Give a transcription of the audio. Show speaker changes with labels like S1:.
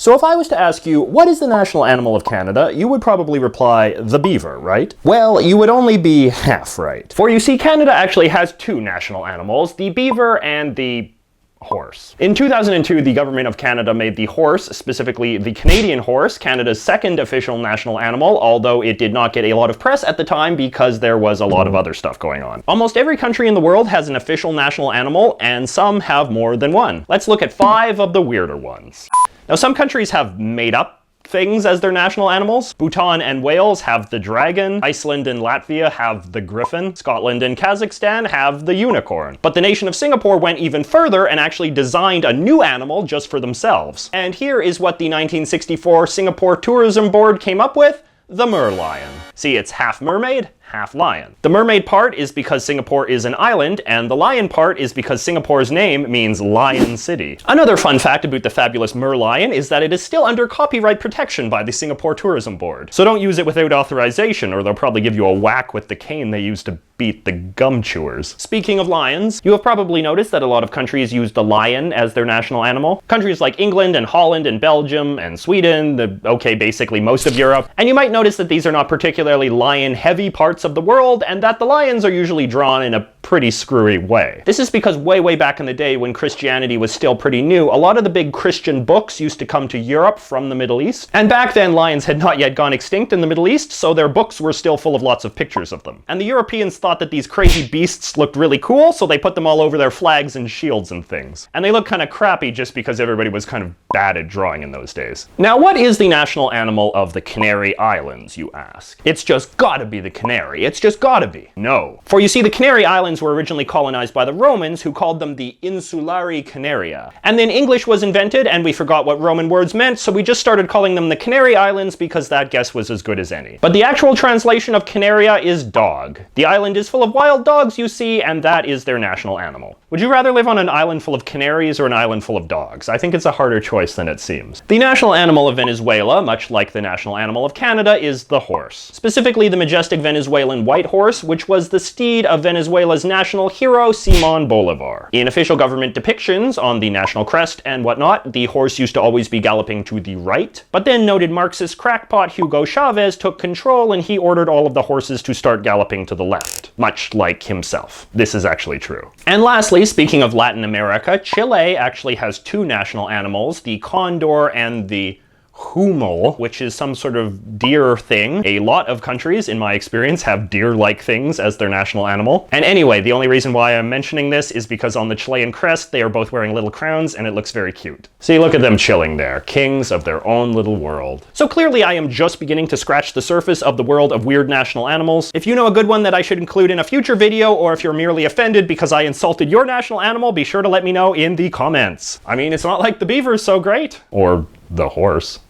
S1: So if I was to ask you, what is the national animal of Canada, you would probably reply, the beaver, right? Well, you would only be half right. For you see, Canada actually has two national animals, the beaver and the horse. In 2002, the government of Canada made the horse, specifically the Canadian horse, Canada's second official national animal, although it did not get a lot of press at the time because there was a lot of other stuff going on. Almost every country in the world has an official national animal, and some have more than one. Let's look at 5 of the weirder ones. Now, some countries have made up things as their national animals. Bhutan and Wales have the dragon, Iceland and Latvia have the griffin, Scotland and Kazakhstan have the unicorn. But the nation of Singapore went even further and actually designed a new animal just for themselves. And here is what the 1964 Singapore Tourism Board came up with: the merlion. See, it's half mermaid, half lion. The mermaid part is because Singapore is an island, and the lion part is because Singapore's name means Lion City. Another fun fact about the fabulous merlion is that it is still under copyright protection by the Singapore Tourism Board. So don't use it without authorization, or they'll probably give you a whack with the cane they use to beat the gum chewers. Speaking of lions, you have probably noticed that a lot of countries use the lion as their national animal. Countries like England and Holland and Belgium and Sweden, basically most of Europe. And you might notice that these are not particularly lion-heavy parts of the world, and that the lions are usually drawn in a pretty screwy way. This is because way back in the day, when Christianity was still pretty new, a lot of the big Christian books used to come to Europe from the Middle East. And back then, lions had not yet gone extinct in the Middle East, so their books were still full of lots of pictures of them. And the Europeans thought that these crazy beasts looked really cool, so they put them all over their flags and shields and things. And they look kind of crappy just because everybody was kind of bad at drawing in those days. Now, what is the national animal of the Canary Islands, you ask? It's just gotta be the canary. It's just gotta be. No. For you see, the Canary Islands were originally colonized by the Romans, who called them the Insulari Canaria. And then English was invented, and we forgot what Roman words meant, so we just started calling them the Canary Islands because that guess was as good as any. But the actual translation of Canaria is dog. The island is full of wild dogs, you see, and that is their national animal. Would you rather live on an island full of canaries or an island full of dogs? I think it's a harder choice than it seems. The national animal of Venezuela, much like the national animal of Canada, is the horse. Specifically the majestic Venezuelan white horse, which was the steed of Venezuela's national hero, Simón Bolívar. In official government depictions on the national crest and whatnot, the horse used to always be galloping to the right, but then noted Marxist crackpot Hugo Chavez took control and he ordered all of the horses to start galloping to the left, much like himself. This is actually true. And lastly, speaking of Latin America, Chile actually has two national animals, the condor and the huemul, which is some sort of deer thing. A lot of countries, in my experience, have deer-like things as their national animal. And anyway, the only reason why I'm mentioning this is because on the Chilean crest, they are both wearing little crowns, and it looks very cute. See, look at them chilling there, kings of their own little world. So clearly I am just beginning to scratch the surface of the world of weird national animals. If you know a good one that I should include in a future video, or if you're merely offended because I insulted your national animal, be sure to let me know in the comments. I mean, it's not like the beaver is so great. Or the horse.